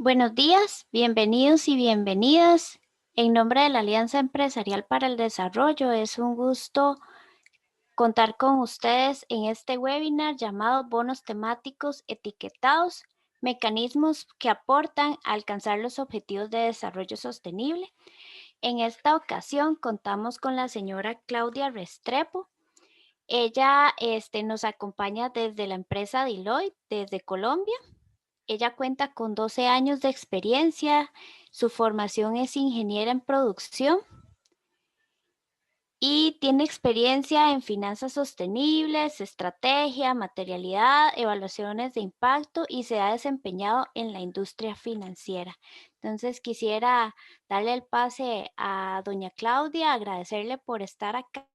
Buenos días, bienvenidos y bienvenidas. En nombre de la Alianza Empresarial para el Desarrollo, es un gusto contar con ustedes en este webinar llamado Bonos temáticos etiquetados, mecanismos que aportan a alcanzar los objetivos de desarrollo sostenible. En esta ocasión contamos con la señora Claudia Restrepo. Ella nos acompaña desde la empresa Deloitte, desde Colombia. Ella cuenta con 12 años de experiencia, su formación es ingeniera en producción y tiene experiencia en finanzas sostenibles, estrategia, materialidad, evaluaciones de impacto y se ha desempeñado en la industria financiera. Entonces quisiera darle el pase a doña Claudia, agradecerle por estar acá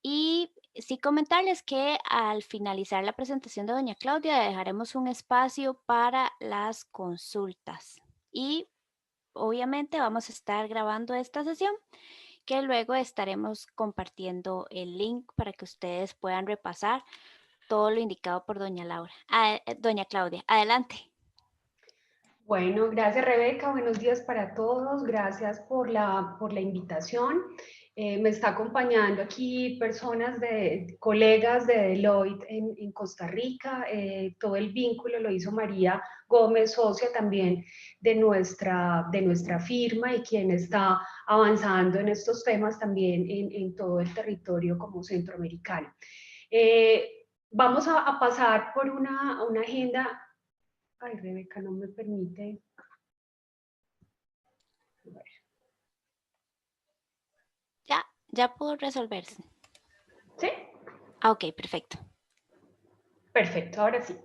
y sí comentarles que al finalizar la presentación de doña Claudia dejaremos un espacio para las consultas y obviamente vamos a estar grabando esta sesión que luego estaremos compartiendo el link para que ustedes puedan repasar todo lo indicado por doña Laura. Doña Claudia, adelante. Bueno, gracias Rebeca, buenos días para todos, gracias por la invitación. Me está acompañando aquí colegas de Deloitte en Costa Rica. Todo el vínculo lo hizo María Gómez, socia también de nuestra firma y quien está avanzando en estos temas también en todo el territorio como centroamericano. Vamos a pasar por una agenda. Ay, Rebeca, no me permite. Ya pudo resolverse. ¿Sí? Ok, perfecto. Perfecto, ahora sí.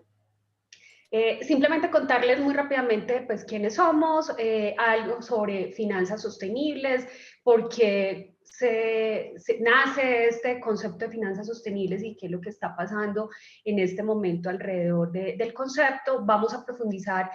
Simplemente contarles muy rápidamente pues quiénes somos, algo sobre finanzas sostenibles, porque nace este concepto de finanzas sostenibles y qué es lo que está pasando en este momento alrededor del concepto. Vamos a profundizar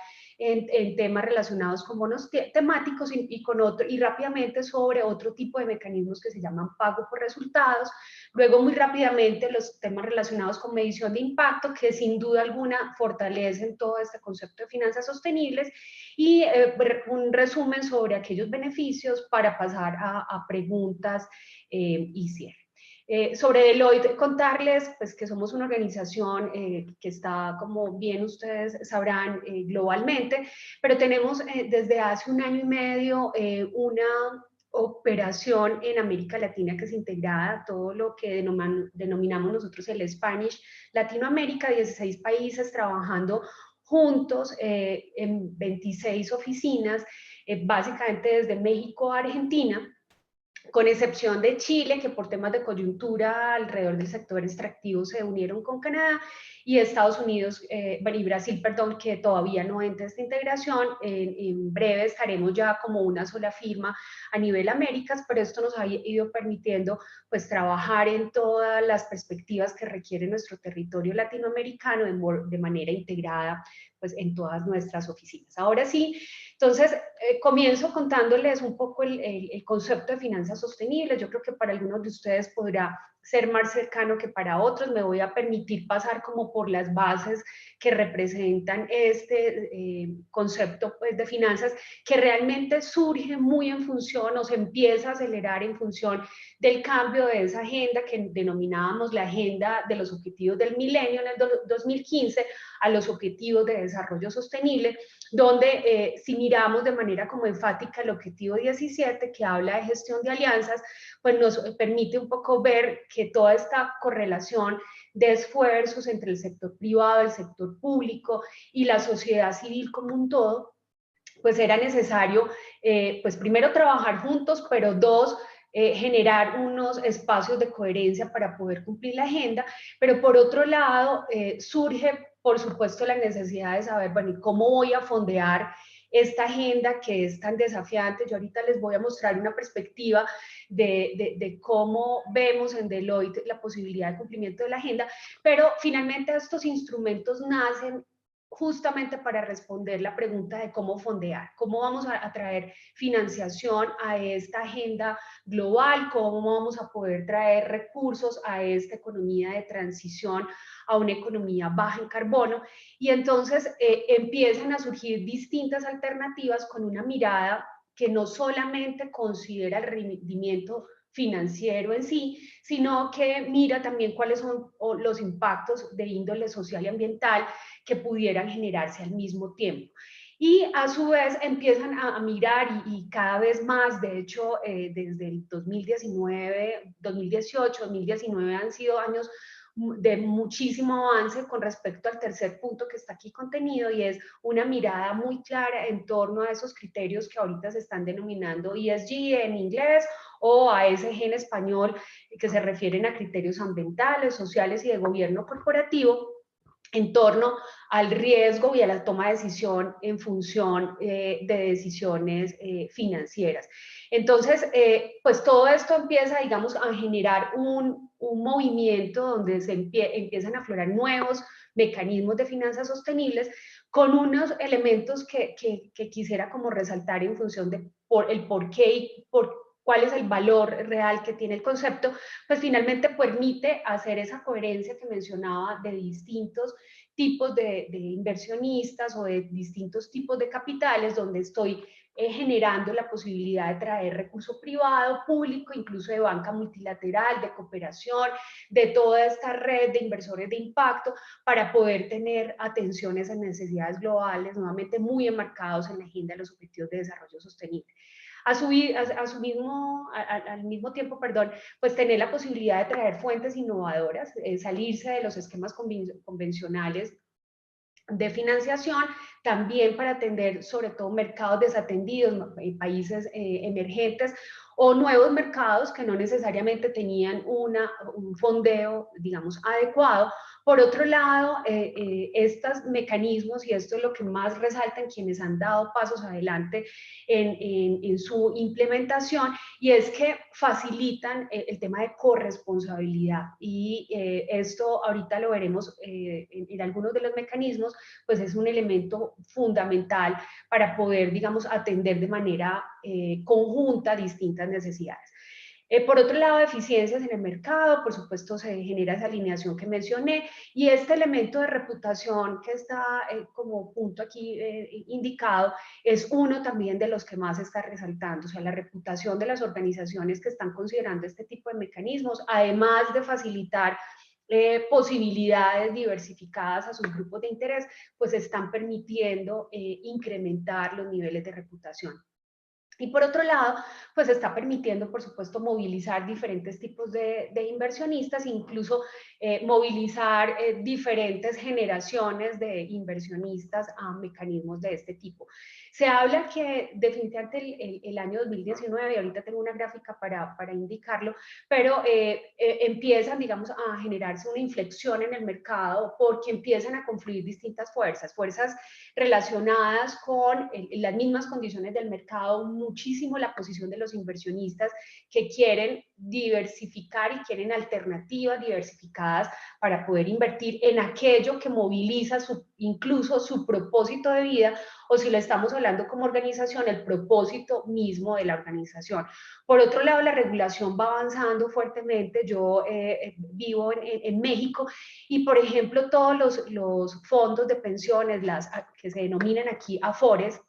en temas relacionados con bonos temáticos y rápidamente sobre otro tipo de mecanismos que se llaman pago por resultados. Luego, muy rápidamente, los temas relacionados con medición de impacto, que sin duda alguna fortalecen todo este concepto de finanzas sostenibles, y un resumen sobre aquellos beneficios para pasar a preguntas y cierre. Sobre Deloitte, contarles pues, que somos una organización que está, como bien ustedes sabrán, globalmente, pero tenemos desde hace un año y medio una operación en América Latina que es integrada a todo lo que denominamos nosotros el Spanish Latinoamérica, 16 países trabajando juntos en 26 oficinas, básicamente desde México a Argentina, con excepción de Chile, que por temas de coyuntura alrededor del sector extractivo se unieron con Canadá, y Estados Unidos, y Brasil, perdón, que todavía no entra esta integración. En breve estaremos ya como una sola firma a nivel Américas, pero esto nos ha ido permitiendo pues trabajar en todas las perspectivas que requiere nuestro territorio latinoamericano de manera integrada pues en todas nuestras oficinas. Ahora sí, entonces comienzo contándoles un poco el concepto de finanzas sostenibles. Yo creo que para algunos de ustedes podrá ser más cercano que para otros. Me voy a permitir pasar como por las bases que representan este concepto pues, de finanzas, que realmente surge muy en función o se empieza a acelerar en función del cambio de esa agenda que denominábamos la agenda de los objetivos del milenio en el 2015 a los objetivos de desarrollo sostenible, donde si miramos de manera como enfática el objetivo 17, que habla de gestión de alianzas, pues nos permite un poco ver que toda esta correlación de esfuerzos entre el sector privado, el sector público y la sociedad civil como un todo, pues era necesario, pues primero trabajar juntos, pero dos, generar unos espacios de coherencia para poder cumplir la agenda, pero por otro lado surge, por supuesto, la necesidad de saber, bueno, ¿cómo voy a fondear esta agenda que es tan desafiante? Yo ahorita les voy a mostrar una perspectiva de cómo vemos en Deloitte la posibilidad de cumplimiento de la agenda, pero finalmente estos instrumentos nacen justamente para responder la pregunta de cómo fondear, cómo vamos a traer financiación a esta agenda global, cómo vamos a poder traer recursos a esta economía de transición, a una economía baja en carbono. Y entonces empiezan a surgir distintas alternativas con una mirada que no solamente considera el rendimiento financiero en sí, sino que mira también cuáles son los impactos de índole social y ambiental que pudieran generarse al mismo tiempo. Y a su vez empiezan a mirar y cada vez más, de hecho, desde el 2019, 2018, 2019 han sido años de muchísimo avance con respecto al tercer punto que está aquí contenido, y es una mirada muy clara en torno a esos criterios que ahorita se están denominando ESG en inglés o ASG en español, que se refieren a criterios ambientales, sociales y de gobierno corporativo, en torno al riesgo y a la toma de decisión en función de decisiones financieras. Entonces, pues todo esto empieza, digamos, a generar un movimiento donde se empiezan a aflorar nuevos mecanismos de finanzas sostenibles con unos elementos que quisiera como resaltar en función de el por qué y cuál es el valor real que tiene el concepto, pues finalmente permite hacer esa coherencia que mencionaba de distintos tipos de inversionistas o de distintos tipos de capitales, donde estoy generando la posibilidad de traer recurso privado, público, incluso de banca multilateral, de cooperación, de toda esta red de inversores de impacto, para poder tener atención a esas necesidades globales, nuevamente muy enmarcados en la agenda de los objetivos de desarrollo sostenible. Al mismo tiempo, perdón, pues tener la posibilidad de traer fuentes innovadoras, salirse de los esquemas convencionales de financiación, también para atender sobre todo mercados desatendidos, países emergentes o nuevos mercados que no necesariamente tenían un fondeo, digamos, adecuado. Por otro lado, estos mecanismos, y esto es lo que más resaltan quienes han dado pasos adelante en su implementación, y es que facilitan el tema de corresponsabilidad. Y esto ahorita lo veremos en algunos de los mecanismos, pues es un elemento fundamental para poder, digamos, atender de manera conjunta distintas necesidades. Por otro lado, eficiencias en el mercado, por supuesto se genera esa alineación que mencioné, y este elemento de reputación que está como punto aquí indicado, es uno también de los que más está resaltando, o sea, la reputación de las organizaciones que están considerando este tipo de mecanismos, además de facilitar posibilidades diversificadas a sus grupos de interés, pues están permitiendo incrementar los niveles de reputación. Y por otro lado, pues está permitiendo, por supuesto, movilizar diferentes tipos de inversionistas, incluso movilizar diferentes generaciones de inversionistas a mecanismos de este tipo. Se habla que definitivamente el año 2019, y ahorita tengo una gráfica para indicarlo, pero empiezan, digamos, a generarse una inflexión en el mercado porque empiezan a confluir distintas fuerzas relacionadas con las mismas condiciones del mercado, muchísimo la posición de los inversionistas que quieren diversificar y quieren alternativas diversificadas para poder invertir en aquello que moviliza incluso su propósito de vida, o si lo estamos hablando como organización, el propósito mismo de la organización. Por otro lado, la regulación va avanzando fuertemente. Yo vivo en México y, por ejemplo, todos los fondos de pensiones, las que se denominan aquí AFORES,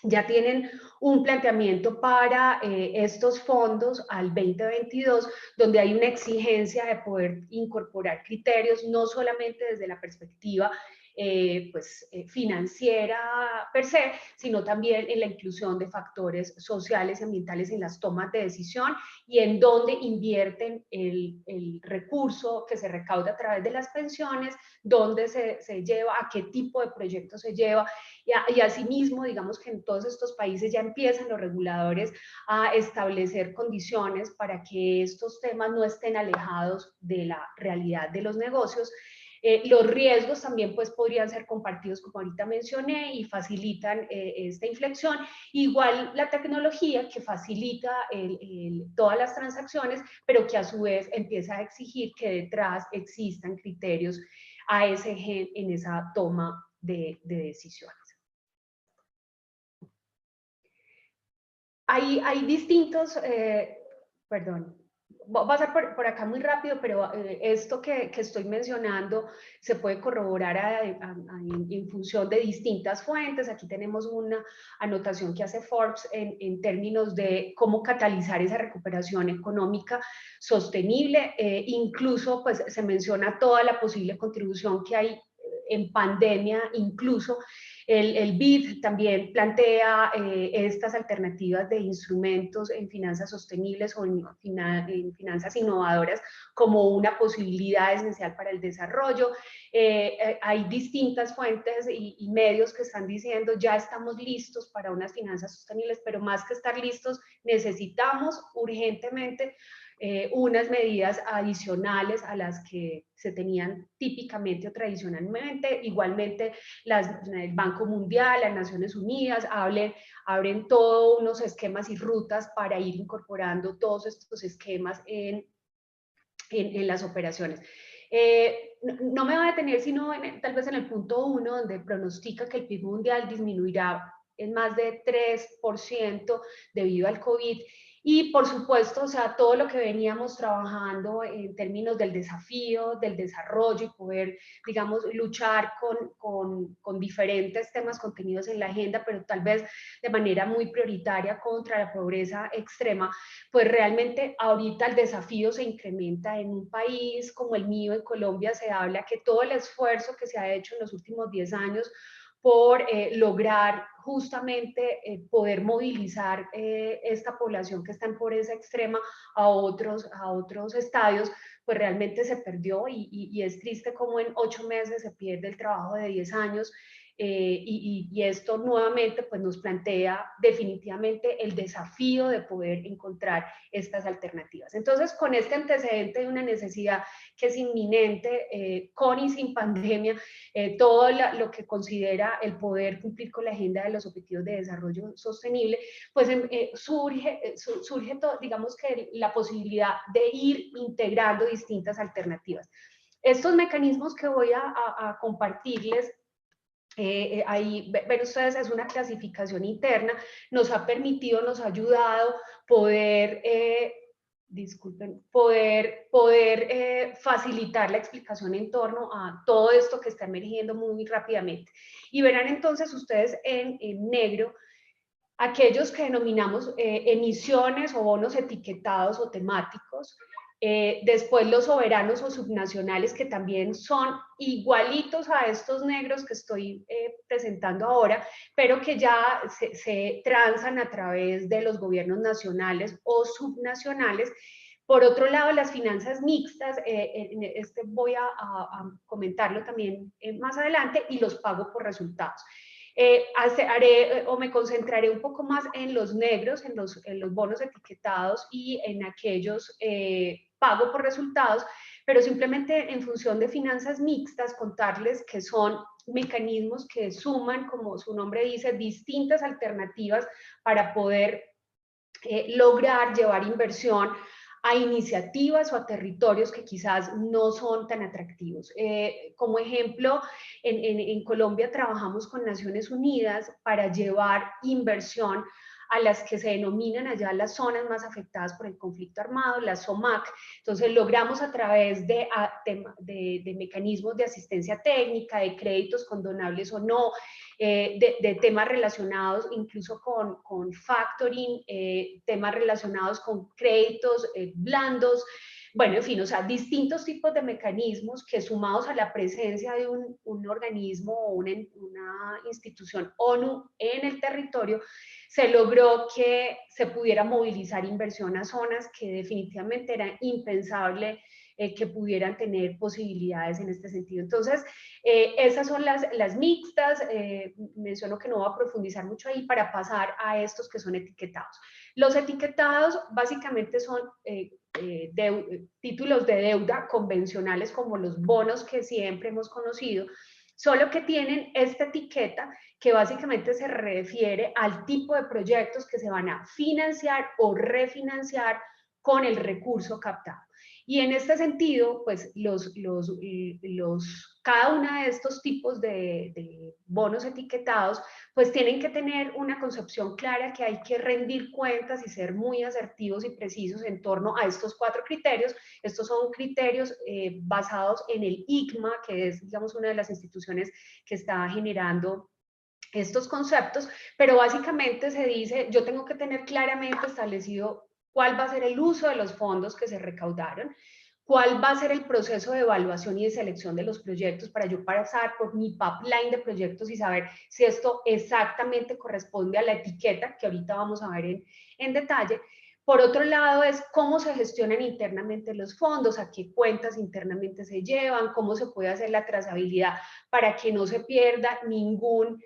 ya tienen un planteamiento para estos fondos al 2022, donde hay una exigencia de poder incorporar criterios, no solamente desde la perspectiva financiera per se, sino también en la inclusión de factores sociales y ambientales en las tomas de decisión y en dónde invierten el recurso que se recauda a través de las pensiones, dónde se lleva, a qué tipo de proyecto se lleva, y asimismo, digamos que en todos estos países ya empiezan los reguladores a establecer condiciones para que estos temas no estén alejados de la realidad de los negocios. Los riesgos también pues podrían ser compartidos, como ahorita mencioné, y facilitan esta inflexión. Igual la tecnología que facilita todas las transacciones, pero que a su vez empieza a exigir que detrás existan criterios ASG en esa toma de decisiones. Hay distintos, perdón, voy a pasar por acá muy rápido, pero esto que estoy mencionando se puede corroborar en función de distintas fuentes. Aquí tenemos una anotación que hace Forbes en términos de cómo catalizar esa recuperación económica sostenible. Incluso pues, se menciona toda la posible contribución que hay en pandemia, incluso el BID también plantea estas alternativas de instrumentos en finanzas sostenibles o en finanzas innovadoras como una posibilidad esencial para el desarrollo. Hay distintas fuentes y medios que están diciendo ya estamos listos para unas finanzas sostenibles, pero más que estar listos, necesitamos urgentemente unas medidas adicionales a las que se tenían típicamente o tradicionalmente. Igualmente, el Banco Mundial, las Naciones Unidas, abren todos unos esquemas y rutas para ir incorporando todos estos esquemas en las operaciones. No me voy a detener sino tal vez en el punto 1, donde pronostica que el PIB mundial disminuirá en más de 3% debido al COVID. Y por supuesto, o sea, todo lo que veníamos trabajando en términos del desafío, del desarrollo y poder, digamos, luchar con diferentes temas contenidos en la agenda, pero tal vez de manera muy prioritaria contra la pobreza extrema, pues realmente ahorita el desafío se incrementa en un país como el mío, en Colombia. Se habla que todo el esfuerzo que se ha hecho en los últimos 10 años por lograr justamente poder movilizar esta población que está en pobreza extrema a otros estadios, pues realmente se perdió y es triste como en 8 meses se pierde el trabajo de 10 años. Y esto nuevamente pues nos plantea definitivamente el desafío de poder encontrar estas alternativas. Entonces, con este antecedente de una necesidad que es inminente, con y sin pandemia, todo lo que considera el poder cumplir con la agenda de los objetivos de desarrollo sostenible, pues surge digamos que la posibilidad de ir integrando distintas alternativas. Estos mecanismos que voy a compartirles, ahí ven ustedes, es una clasificación interna, nos ha permitido, nos ha ayudado poder, facilitar la explicación en torno a todo esto que está emergiendo muy rápidamente. Y verán entonces ustedes en negro aquellos que denominamos emisiones o bonos etiquetados o temáticos. Después los soberanos o subnacionales, que también son igualitos a estos negros que estoy presentando ahora, pero que ya se transan a través de los gobiernos nacionales o subnacionales. Por otro lado, las finanzas mixtas, voy a comentarlo también más adelante, y los pagos por resultados. Me concentraré un poco más en los negros, en los bonos etiquetados y en aquellos pago por resultados, pero simplemente en función de finanzas mixtas, contarles que son mecanismos que suman, como su nombre dice, distintas alternativas para poder lograr llevar inversión a iniciativas o a territorios que quizás no son tan atractivos. Como ejemplo, en Colombia trabajamos con Naciones Unidas para llevar inversión a las que se denominan allá las zonas más afectadas por el conflicto armado, las SOMAC. Entonces logramos a través de mecanismos de asistencia técnica, de créditos condonables o no, de temas relacionados incluso con factoring, temas relacionados con créditos blandos, bueno, en fin, o sea, distintos tipos de mecanismos que sumados a la presencia de un organismo o una institución ONU en el territorio, se logró que se pudiera movilizar inversión a zonas que definitivamente era impensable que pudieran tener posibilidades en este sentido. Entonces, esas son las mixtas. Menciono que no voy a profundizar mucho ahí para pasar a estos que son etiquetados. Los etiquetados básicamente son títulos de deuda convencionales como los bonos que siempre hemos conocido, solo que tienen esta etiqueta que básicamente se refiere al tipo de proyectos que se van a financiar o refinanciar con el recurso captado. Y en este sentido, pues cada uno de estos tipos de bonos etiquetados, pues tienen que tener una concepción clara que hay que rendir cuentas y ser muy asertivos y precisos en torno a estos 4 criterios. Estos son criterios basados en el ICMA, que es, digamos, una de las instituciones que está generando estos conceptos, pero básicamente se dice, yo tengo que tener claramente establecido cuál va a ser el uso de los fondos que se recaudaron, cuál va a ser el proceso de evaluación y de selección de los proyectos para yo pasar por mi pipeline de proyectos y saber si esto exactamente corresponde a la etiqueta que ahorita vamos a ver en detalle. Por otro lado, es cómo se gestionan internamente los fondos, a qué cuentas internamente se llevan, cómo se puede hacer la trazabilidad para que no se pierda ningún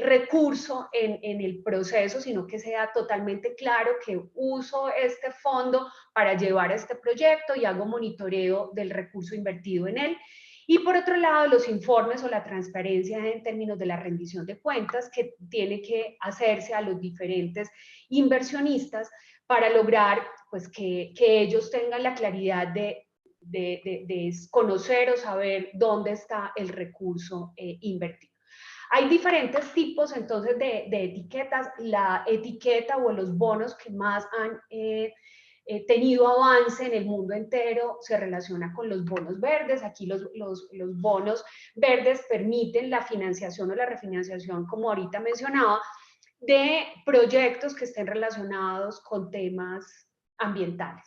recurso en el proceso, sino que sea totalmente claro que uso este fondo para llevar este proyecto y hago monitoreo del recurso invertido en él. Y por otro lado, los informes o la transparencia en términos de la rendición de cuentas que tiene que hacerse a los diferentes inversionistas para lograr pues, que ellos tengan la claridad de conocer o saber dónde está el recurso invertido. Hay diferentes tipos entonces de etiquetas. La etiqueta o los bonos que más han tenido avance en el mundo entero se relaciona con los bonos verdes. Aquí los bonos verdes permiten la financiación o la refinanciación, como ahorita mencionaba, de proyectos que estén relacionados con temas ambientales,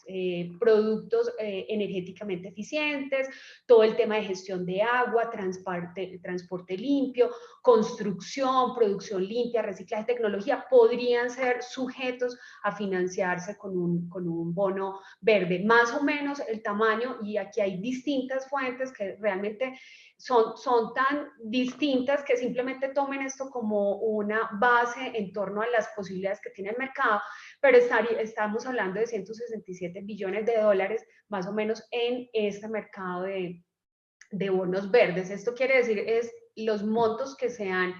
productos energéticamente eficientes, todo el tema de gestión de agua, transporte limpio, construcción, producción limpia, reciclaje, tecnología, podrían ser sujetos a financiarse con un bono verde. Más o menos el tamaño, y aquí hay distintas fuentes que realmente son tan distintas que simplemente tomen esto como una base en torno a las posibilidades que tiene el mercado, pero estamos hablando de 167 billones de dólares más o menos en este mercado de bonos verdes. Esto quiere decir es los montos que se han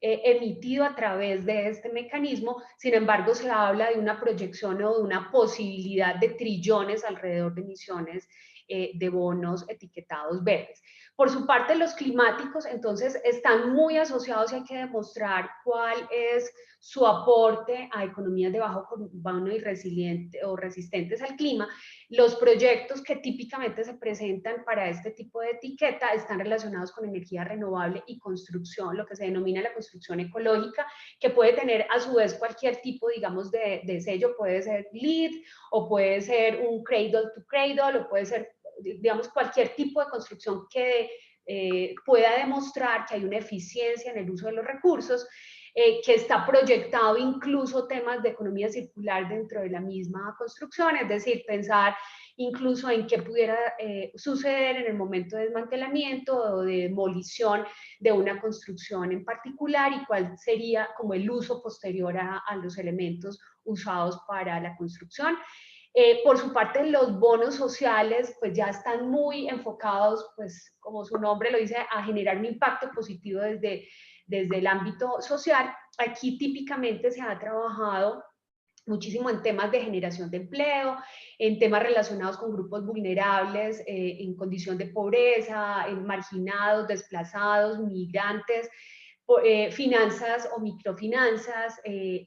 emitido a través de este mecanismo. Sin embargo, se habla de una proyección o de una posibilidad de trillones alrededor de emisiones de bonos etiquetados verdes. Por su parte, los climáticos, entonces, están muy asociados y hay que demostrar cuál es su aporte a economías de bajo carbono y resistentes al clima. Los proyectos que típicamente se presentan para este tipo de etiqueta están relacionados con energía renovable y construcción, lo que se denomina la construcción ecológica, que puede tener a su vez cualquier tipo, digamos, de sello, puede ser LEED o puede ser un cradle to cradle o puede ser, digamos, cualquier tipo de construcción que pueda demostrar que hay una eficiencia en el uso de los recursos, que está proyectado incluso temas de economía circular dentro de la misma construcción, es decir, pensar incluso en qué pudiera suceder en el momento de desmantelamiento o de demolición de una construcción en particular y cuál sería como el uso posterior a los elementos usados para la construcción. Por su parte, los bonos sociales pues ya están muy enfocados, pues como su nombre lo dice, a generar un impacto positivo desde el ámbito social. Aquí típicamente se ha trabajado muchísimo en temas de generación de empleo, en temas relacionados con grupos vulnerables, en condición de pobreza, en marginados, desplazados, migrantes, finanzas o microfinanzas,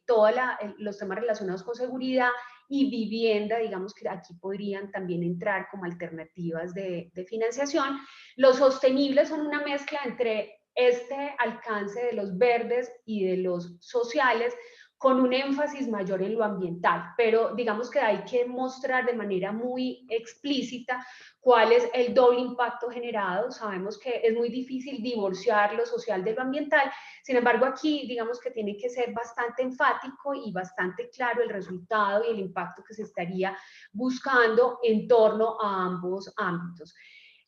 todos los temas relacionados con seguridad y vivienda, digamos que aquí podrían también entrar como alternativas de financiación. Los sostenibles son una mezcla entre este alcance de los verdes y de los sociales, con un énfasis mayor en lo ambiental, pero digamos que hay que mostrar de manera muy explícita cuál es el doble impacto generado. Sabemos que es muy difícil divorciar lo social de lo ambiental, sin embargo aquí digamos que tiene que ser bastante enfático y bastante claro el resultado y el impacto que se estaría buscando en torno a ambos ámbitos.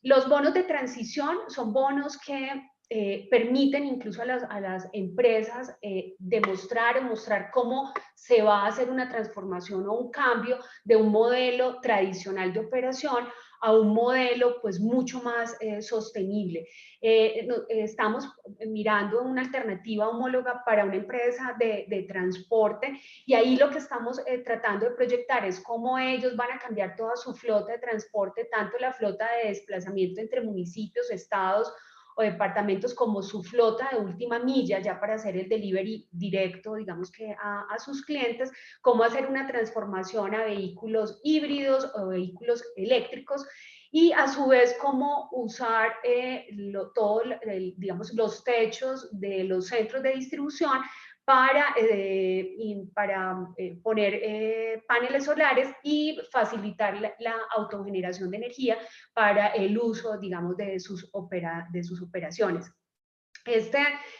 Los bonos de transición son bonos que permiten incluso a las empresas demostrar o mostrar cómo se va a hacer una transformación o un cambio de un modelo tradicional de operación a un modelo pues mucho más sostenible. Estamos mirando una alternativa homóloga para una empresa de transporte, y ahí lo que estamos tratando de proyectar es cómo ellos van a cambiar toda su flota de transporte, tanto la flota de desplazamiento entre municipios, estados o departamentos, como su flota de última milla, ya para hacer el delivery directo, digamos que a sus clientes, cómo hacer una transformación a vehículos híbridos o vehículos eléctricos, y a su vez cómo usar digamos, los techos de los centros de distribución para poner paneles solares y facilitar la autogeneración de energía para el uso, digamos, de sus operaciones.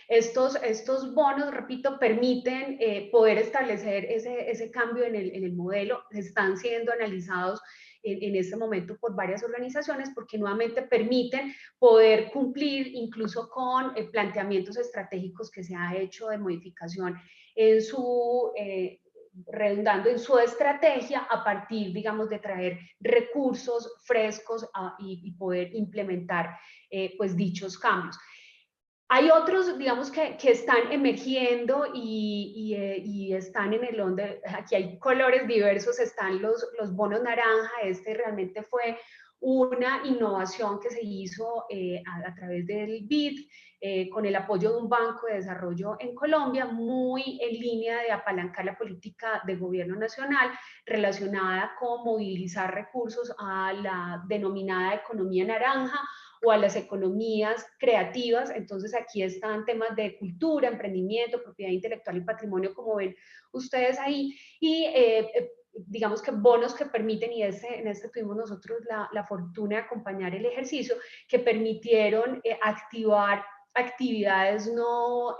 Estos bonos, repito, permiten poder establecer ese cambio en el modelo. Están siendo analizados en este momento por varias organizaciones, porque nuevamente permiten poder cumplir incluso con planteamientos estratégicos que se ha hecho de modificación en redundando en su estrategia, a partir, digamos, de traer recursos frescos y poder implementar pues dichos cambios. Hay otros, digamos, que están emergiendo y están en el donde, aquí hay colores diversos, están los bonos naranja. Este realmente fue una innovación que se hizo a través del BID, con el apoyo de un banco de desarrollo en Colombia, muy en línea de apalancar la política de gobierno nacional relacionada con movilizar recursos a la denominada economía naranja o a las economías creativas. Entonces aquí están temas de cultura, emprendimiento, propiedad intelectual y patrimonio, como ven ustedes ahí, y digamos que bonos que permiten, y en este tuvimos nosotros la fortuna de acompañar el ejercicio, que permitieron activar actividades no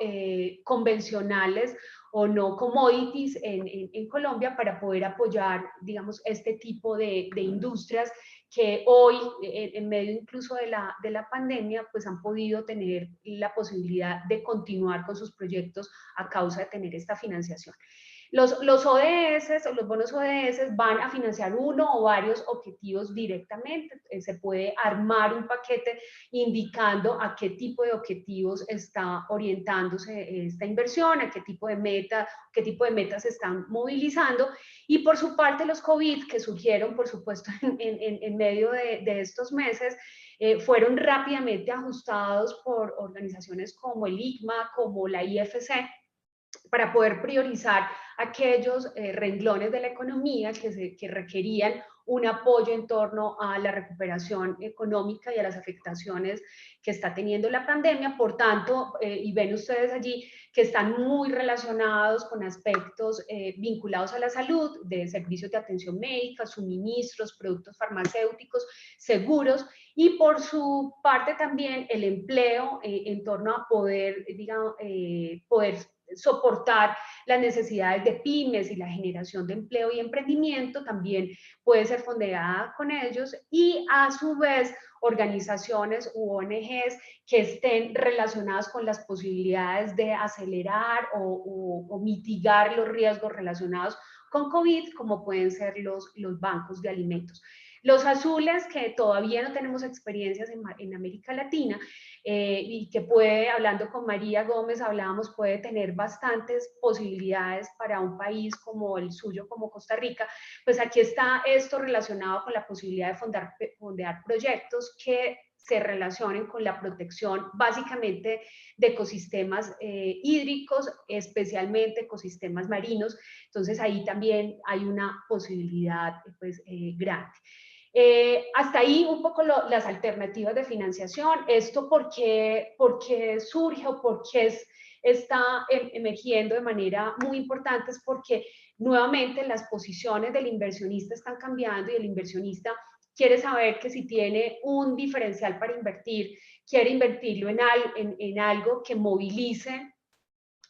convencionales o no commodities en Colombia, para poder apoyar, digamos, este tipo de industrias que hoy, en medio incluso de la pandemia, pues han podido tener la posibilidad de continuar con sus proyectos a causa de tener esta financiación. Los ODS o los bonos ODS van a financiar uno o varios objetivos directamente. Se puede armar un paquete indicando a qué tipo de objetivos está orientándose esta inversión, a qué tipo de metas se están movilizando. Y por su parte, los COVID que surgieron, por supuesto, en medio de estos meses, fueron rápidamente ajustados por organizaciones como el ICMA, como la IFC, para poder priorizar aquellos renglones de la economía que requerían un apoyo en torno a la recuperación económica y a las afectaciones que está teniendo la pandemia. Por tanto, y ven ustedes allí que están muy relacionados con aspectos vinculados a la salud, de servicios de atención médica, suministros, productos farmacéuticos, seguros, y por su parte también el empleo en torno a poder, digamos, poder soportar las necesidades de pymes, y la generación de empleo y emprendimiento también puede ser fondeada con ellos, y a su vez organizaciones u ONGs que estén relacionadas con las posibilidades de acelerar o mitigar los riesgos relacionados con COVID, como pueden ser los bancos de alimentos. Los azules, que todavía no tenemos experiencias en América Latina, y que puede, hablando con María Gómez, hablábamos, puede tener bastantes posibilidades para un país como el suyo, como Costa Rica. Pues aquí está esto relacionado con la posibilidad de fondear proyectos que se relacionen con la protección básicamente de ecosistemas hídricos, especialmente ecosistemas marinos. Entonces ahí también hay una posibilidad pues, grande. Hasta ahí un poco las alternativas de financiación. Esto porque surge o porque está emergiendo de manera muy importante, es porque nuevamente las posiciones del inversionista están cambiando, y el inversionista quiere saber que si tiene un diferencial para invertir, quiere invertirlo en algo que movilice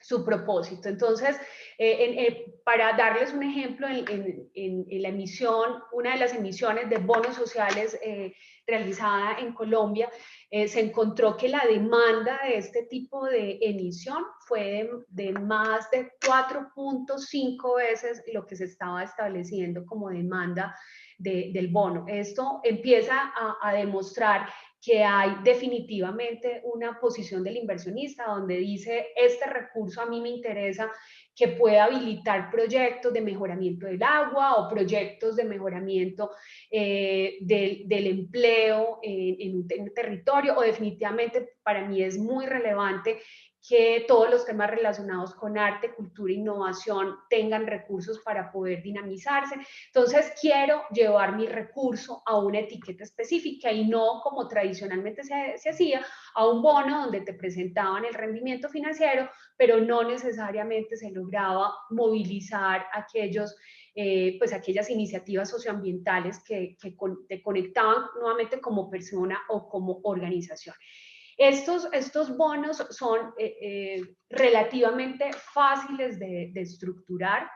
su propósito. Entonces, para darles un ejemplo, en la emisión, una de las emisiones de bonos sociales realizada en Colombia, se encontró que la demanda de este tipo de emisión fue de más de 4.5 veces lo que se estaba estableciendo como demanda del bono. Esto empieza a demostrar que hay definitivamente una posición del inversionista donde dice, este recurso a mí me interesa que pueda habilitar proyectos de mejoramiento del agua o proyectos de mejoramiento del empleo en un territorio, o definitivamente para mí es muy relevante que todos los temas relacionados con arte, cultura e innovación tengan recursos para poder dinamizarse. Entonces, quiero llevar mi recurso a una etiqueta específica y no como tradicionalmente se hacía, a un bono donde te presentaban el rendimiento financiero, pero no necesariamente se lograba movilizar pues aquellas iniciativas socioambientales que te conectaban nuevamente como persona o como organización. Estos bonos son relativamente fáciles de estructurar.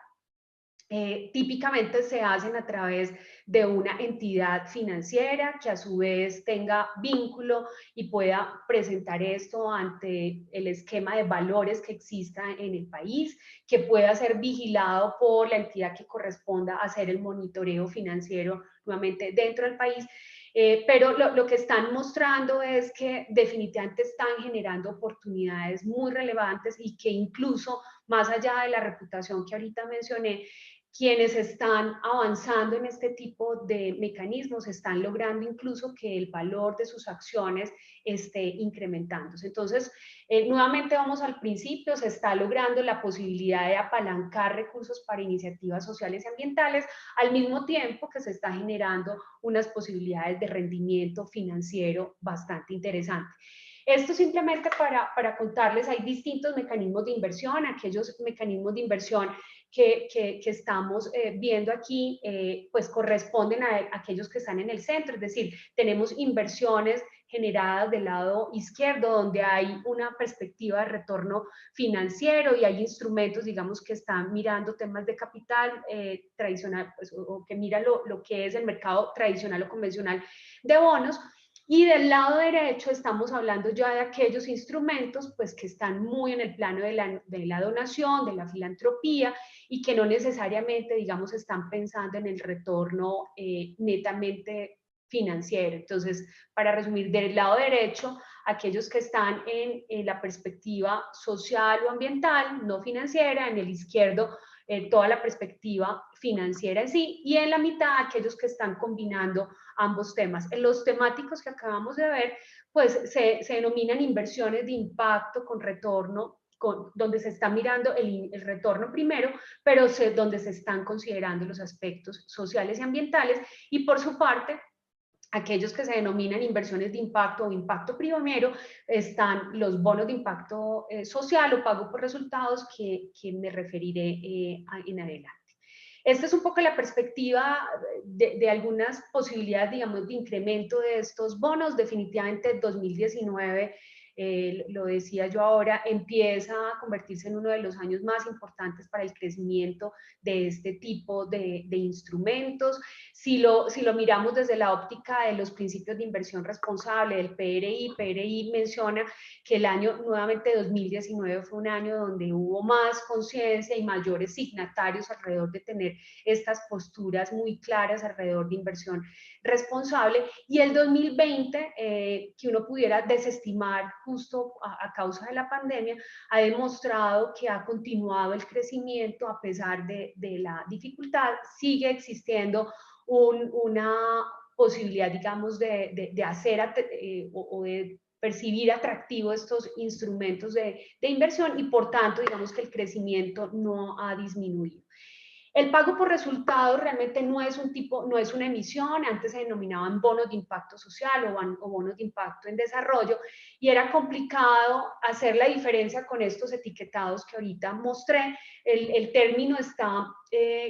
Típicamente se hacen a través de una entidad financiera que a su vez tenga vínculo y pueda presentar esto ante el esquema de valores que exista en el país, que pueda ser vigilado por la entidad que corresponda a hacer el monitoreo financiero nuevamente dentro del país. Pero lo que están mostrando es que definitivamente están generando oportunidades muy relevantes y que incluso más allá de la reputación que ahorita mencioné, quienes están avanzando en este tipo de mecanismos están logrando incluso que el valor de sus acciones esté incrementándose. Entonces, nuevamente vamos al principio, se está logrando la posibilidad de apalancar recursos para iniciativas sociales y ambientales, al mismo tiempo que se está generando unas posibilidades de rendimiento financiero bastante interesantes. Esto simplemente para contarles, hay distintos mecanismos de inversión, aquellos mecanismos de inversión que estamos viendo aquí, pues corresponden a aquellos que están en el centro, es decir, tenemos inversiones generadas del lado izquierdo, donde hay una perspectiva de retorno financiero y hay instrumentos, digamos, que están mirando temas de capital tradicional, pues, o que mira lo que es el mercado tradicional o convencional de bonos. Y del lado derecho estamos hablando ya de aquellos instrumentos pues, que están muy en el plano de la donación, de la filantropía, y que no necesariamente, digamos, están pensando en el retorno netamente financiero. Entonces, para resumir, del lado derecho, aquellos que están en la perspectiva social o ambiental, no financiera, en el izquierdo, toda la perspectiva financiera en sí, y en la mitad aquellos que están combinando ambos temas. En los temáticos que acabamos de ver, pues se denominan inversiones de impacto con retorno, donde se está mirando el retorno primero, pero donde se están considerando los aspectos sociales y ambientales, y por su parte, aquellos que se denominan inversiones de impacto o impacto primero, están los bonos de impacto social o pago por resultados que me referiré en adelante. Esta es un poco la perspectiva de algunas posibilidades, digamos, de incremento de estos bonos. Definitivamente 2019, lo decía yo ahora, empieza a convertirse en uno de los años más importantes para el crecimiento de este tipo de instrumentos. Si lo miramos desde la óptica de los principios de inversión responsable, del PRI menciona que el año, nuevamente 2019, fue un año donde hubo más conciencia y mayores signatarios alrededor de tener estas posturas muy claras alrededor de inversión responsable, y el 2020, que uno pudiera desestimar justo a causa de la pandemia, ha demostrado que ha continuado el crecimiento a pesar de la dificultad. Sigue existiendo una posibilidad, digamos, de hacer o de percibir atractivo estos instrumentos de inversión, y por tanto, digamos que el crecimiento no ha disminuido. El pago por resultados realmente no es una emisión. Antes se denominaban bonos de impacto social o bonos de impacto en desarrollo, y era complicado hacer la diferencia con estos etiquetados que ahorita mostré. El término está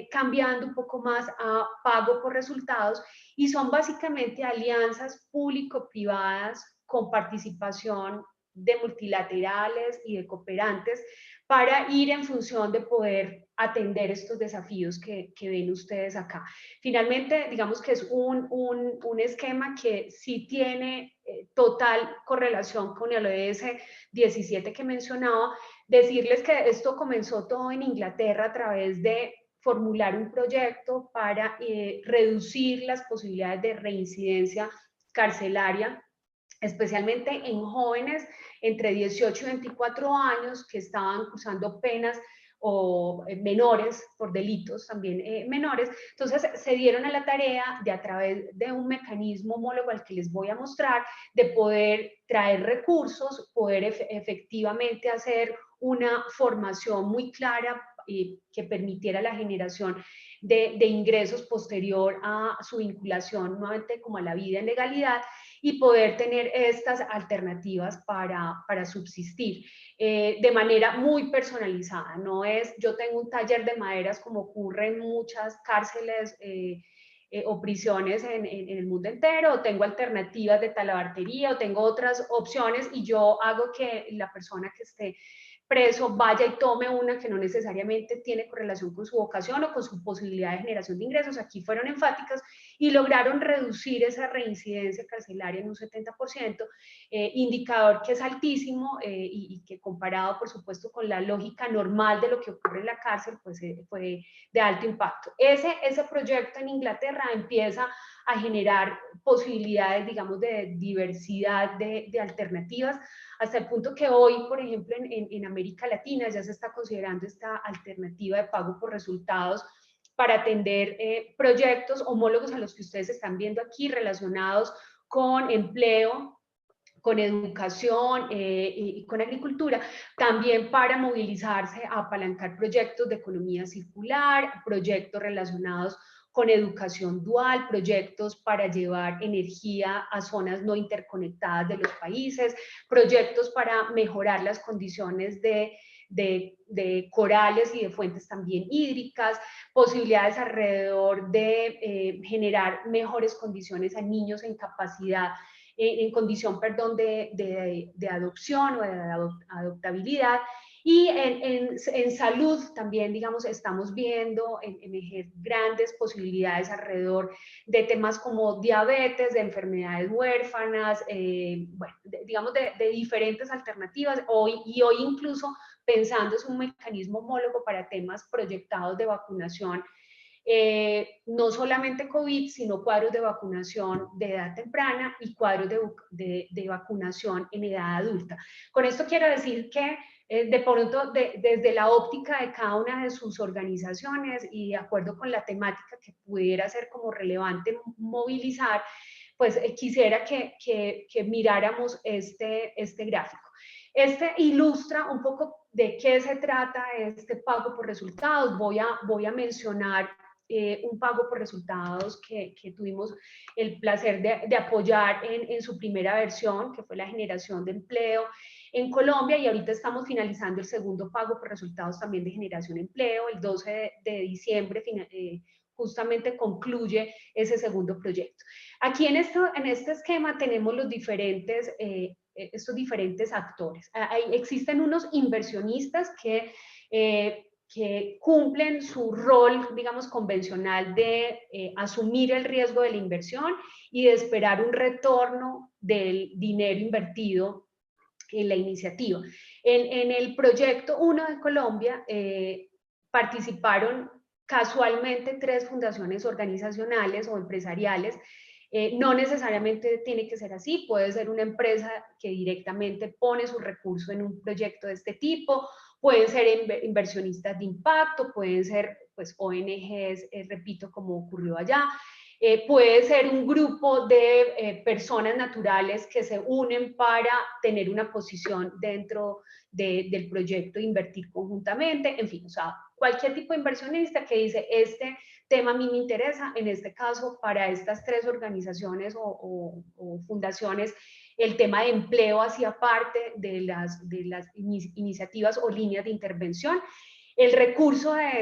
cambiando un poco más a pago por resultados, y son básicamente alianzas público-privadas con participación de multilaterales y de cooperantes para ir en función de poder atender estos desafíos que ven ustedes acá. Finalmente, digamos que es un esquema que sí tiene total correlación con el ODS 17 que mencionaba. Decirles que esto comenzó todo en Inglaterra a través de formular un proyecto para reducir las posibilidades de reincidencia carcelaria, especialmente en jóvenes entre 18 y 24 años que estaban cursando penas o menores, por delitos también menores. Entonces se dieron a la tarea de, a través de un mecanismo homólogo al que les voy a mostrar, de poder traer recursos, poder efectivamente hacer una formación muy clara que permitiera la generación de ingresos posterior a su vinculación nuevamente como a la vida en legalidad, y poder tener estas alternativas para subsistir de manera muy personalizada. No es yo tengo un taller de maderas como ocurre en muchas cárceles o prisiones en el mundo entero, o tengo alternativas de talabartería, o tengo otras opciones y yo hago que la persona que esté preso vaya y tome una que no necesariamente tiene correlación con su vocación o con su posibilidad de generación de ingresos. Aquí fueron enfáticas y lograron reducir esa reincidencia carcelaria en un 70%, indicador que es altísimo y que comparado, por supuesto, con la lógica normal de lo que ocurre en la cárcel, pues fue de alto impacto. Ese proyecto en Inglaterra empieza a generar posibilidades, digamos, de diversidad de alternativas, hasta el punto que hoy, por ejemplo, en América Latina ya se está considerando esta alternativa de pago por resultados para atender proyectos homólogos a los que ustedes están viendo aquí, relacionados con empleo, con educación y con agricultura, también para movilizarse a apalancar proyectos de economía circular, proyectos relacionados con educación dual, proyectos para llevar energía a zonas no interconectadas de los países, proyectos para mejorar las condiciones de corales y de fuentes también hídricas, posibilidades alrededor de generar mejores condiciones a niños en capacidad en condición, perdón, de adopción o de adoptabilidad. Y en salud también, digamos, estamos viendo emerger grandes posibilidades alrededor de temas como diabetes, de enfermedades huérfanas, bueno, digamos, de diferentes alternativas. Hoy incluso pensando es un mecanismo homólogo para temas proyectados de vacunación, no solamente COVID, sino cuadros de vacunación de edad temprana y cuadros de vacunación en edad adulta. Con esto quiero decir que de pronto, desde la óptica de cada una de sus organizaciones y de acuerdo con la temática que pudiera ser como relevante movilizar, pues quisiera que miráramos este gráfico. Este ilustra un poco de qué se trata este pago por resultados. Voy a mencionar un pago por resultados que tuvimos el placer de apoyar en su primera versión, que fue la generación de empleo en Colombia, y ahorita estamos finalizando el segundo pago por resultados también de generación de empleo. El 12 de diciembre justamente concluye ese segundo proyecto. Aquí en este esquema tenemos los diferentes estos diferentes actores. Existen unos inversionistas que cumplen su rol, digamos, convencional de asumir el riesgo de la inversión y de esperar un retorno del dinero invertido en la iniciativa. En el proyecto 1 de Colombia participaron casualmente 3 fundaciones organizacionales o empresariales. No necesariamente tiene que ser así, puede ser una empresa que directamente pone su recurso en un proyecto de este tipo, pueden ser inversionistas de impacto, pueden ser pues ONGs, repito, como ocurrió allá, puede ser un grupo de personas naturales que se unen para tener una posición dentro del proyecto e invertir conjuntamente, en fin, o sea, cualquier tipo de inversionista que dice, este tema a mí me interesa, en este caso, para estas 3 organizaciones o fundaciones, el tema de empleo hacía parte de las iniciativas o líneas de intervención. El recurso de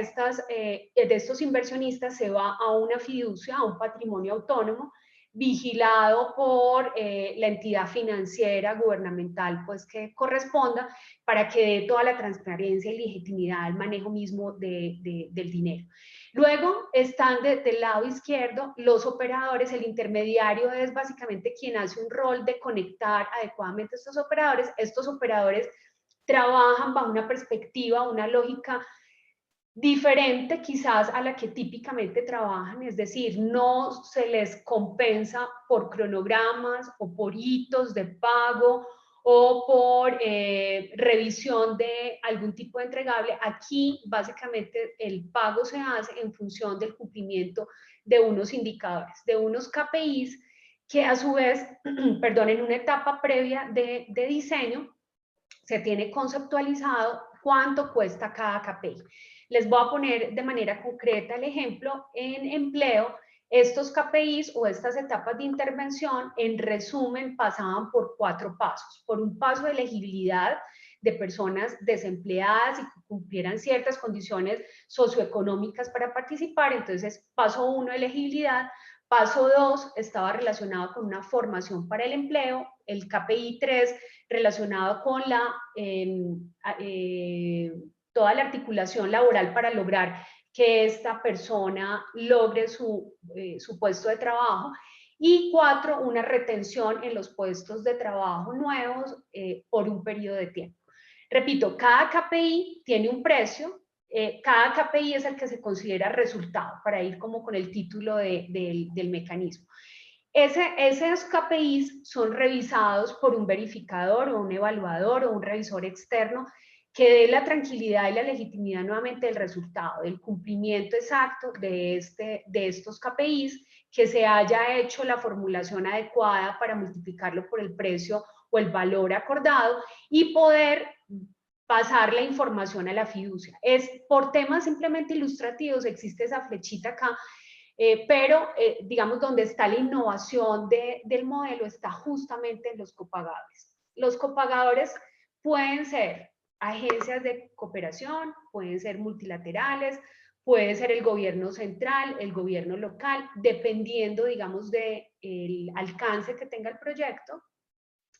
estos inversionistas se va a una fiducia, a un patrimonio autónomo, vigilado por la entidad financiera gubernamental pues que corresponda, para que dé toda la transparencia y legitimidad al manejo mismo del dinero. Luego están del lado izquierdo los operadores. El intermediario es básicamente quien hace un rol de conectar adecuadamente estos operadores. Estos operadores trabajan bajo una perspectiva, una lógica diferente quizás a la que típicamente trabajan, es decir, no se les compensa por cronogramas o por hitos de pago o por revisión de algún tipo de entregable. Aquí básicamente el pago se hace en función del cumplimiento de unos indicadores, de unos KPIs que a su vez, perdón, en una etapa previa de diseño se tiene conceptualizado cuánto cuesta cada KPI. Les voy a poner de manera concreta el ejemplo. En empleo, estos KPIs o estas etapas de intervención, en resumen, pasaban por 4 pasos. Por un paso de elegibilidad de personas desempleadas y que cumplieran ciertas condiciones socioeconómicas para participar. Entonces, paso 1, elegibilidad. Paso 2 estaba relacionado con una formación para el empleo. El KPI 3 relacionado con toda la articulación laboral para lograr que esta persona logre su puesto de trabajo. Y 4, una retención en los puestos de trabajo nuevos por un periodo de tiempo. Repito, cada KPI tiene un precio. Cada KPI es el que se considera resultado, para ir como con el título del mecanismo. Esos KPIs son revisados por un verificador o un evaluador o un revisor externo que dé la tranquilidad y la legitimidad nuevamente del resultado, del cumplimiento exacto de estos KPIs, que se haya hecho la formulación adecuada para multiplicarlo por el precio o el valor acordado y poder pasar la información a la fiducia. Es por temas simplemente ilustrativos, existe esa flechita acá, pero digamos donde está la innovación del modelo está justamente en los copagadores. Los copagadores pueden ser agencias de cooperación, pueden ser multilaterales, puede ser el gobierno central, el gobierno local, dependiendo, digamos, del alcance que tenga el proyecto,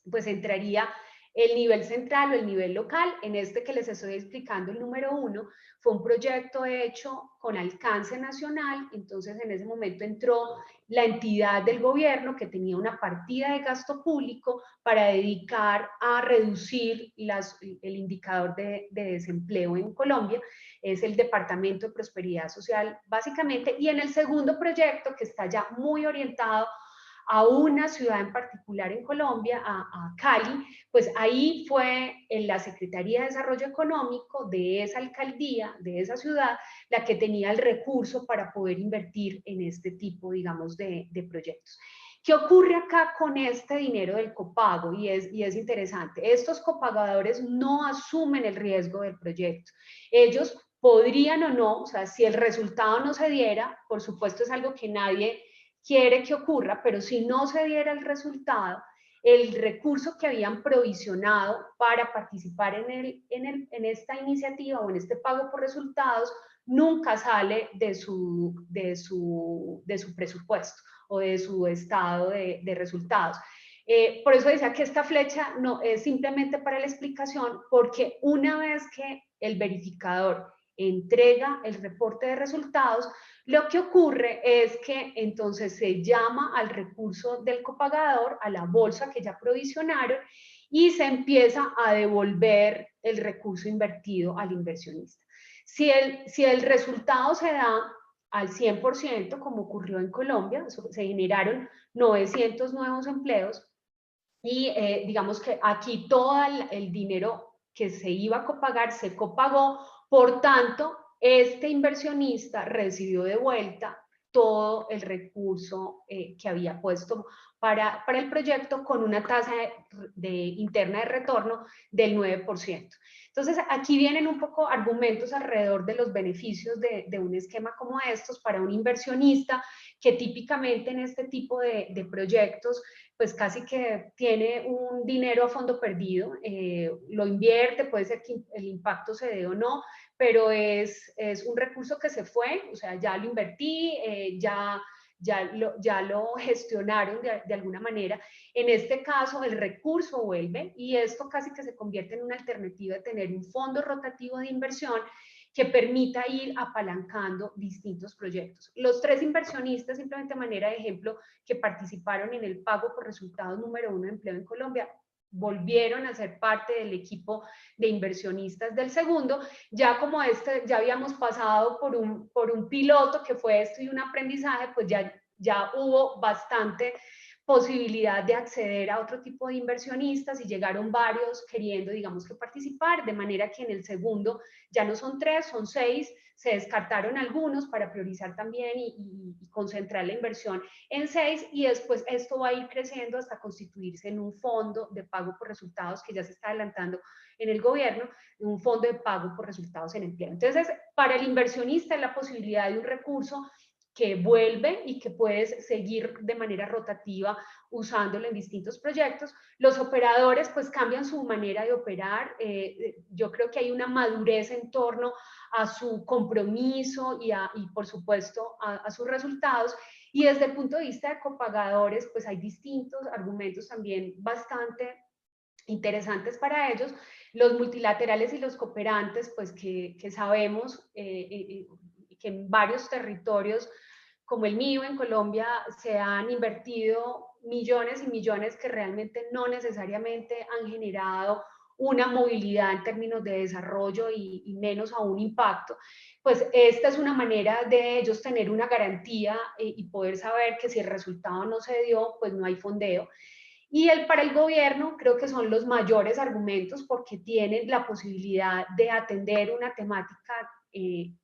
pues entraría el nivel central o el nivel local. En este que les estoy explicando, el número 1, fue un proyecto hecho con alcance nacional. Entonces en ese momento entró la entidad del gobierno que tenía una partida de gasto público para dedicar a reducir el indicador de desempleo en Colombia. Es el Departamento de Prosperidad Social básicamente. Y en el segundo proyecto, que está ya muy orientado a una ciudad en particular en Colombia, a Cali, pues ahí fue en la Secretaría de Desarrollo Económico de esa alcaldía, de esa ciudad, la que tenía el recurso para poder invertir en este tipo, digamos, de proyectos. ¿Qué ocurre acá con este dinero del copago? Y es interesante. Estos copagadores no asumen el riesgo del proyecto. Ellos podrían o no, o sea, si el resultado no se diera, por supuesto es algo que nadie quiere que ocurra, pero si no se diera el resultado, el recurso que habían provisionado para participar en esta iniciativa o en este pago por resultados nunca sale de su presupuesto o de su estado de resultados. Por eso decía que esta flecha no es simplemente para la explicación, porque una vez que el verificador entrega el reporte de resultados, lo que ocurre es que entonces se llama al recurso del copagador, a la bolsa que ya provisionaron, y se empieza a devolver el recurso invertido al inversionista. Si el resultado se da al 100%, como ocurrió en Colombia, se generaron 900 nuevos empleos, y digamos que aquí todo el dinero que se iba a copagar se copagó. Por tanto, este inversionista recibió de vuelta todo el recurso que había puesto para el proyecto, con una tasa interna de retorno del 9%. Entonces, aquí vienen un poco argumentos alrededor de los beneficios de un esquema como estos para un inversionista que típicamente en este tipo de proyectos pues casi que tiene un dinero a fondo perdido, lo invierte, puede ser que el impacto se dé o no, pero es un recurso que se fue, o sea, ya lo invertí, ya ya lo gestionaron de alguna manera. En este caso, el recurso vuelve y esto casi que se convierte en una alternativa de tener un fondo rotativo de inversión que permita ir apalancando distintos proyectos. Los 3 inversionistas, simplemente de manera de ejemplo, que participaron en el pago por resultados número 1 de empleo en Colombia, volvieron a ser parte del equipo de inversionistas del segundo. Ya como ya habíamos pasado por un piloto que fue esto y un aprendizaje, pues ya hubo bastante posibilidad de acceder a otro tipo de inversionistas y llegaron varios queriendo, digamos, que participar, de manera que en el segundo ya no son 3, son 6, se descartaron algunos para priorizar también y concentrar la inversión en 6, y después esto va a ir creciendo hasta constituirse en un fondo de pago por resultados que ya se está adelantando en el gobierno, un fondo de pago por resultados en empleo. Entonces, para el inversionista es la posibilidad de un recurso que vuelve y que puedes seguir de manera rotativa usándolo en distintos proyectos. Los operadores pues cambian su manera de operar. Yo creo que hay una madurez en torno a su compromiso y por supuesto a sus resultados. Y desde el punto de vista de copagadores, pues hay distintos argumentos también bastante interesantes para ellos. Los multilaterales y los cooperantes, pues que sabemos que en varios territorios como el mío en Colombia se han invertido millones y millones que realmente no necesariamente han generado una movilidad en términos de desarrollo y menos aún impacto, pues esta es una manera de ellos tener una garantía y poder saber que si el resultado no se dio, pues no hay fondeo. Y para el gobierno creo que son los mayores argumentos porque tienen la posibilidad de atender una temática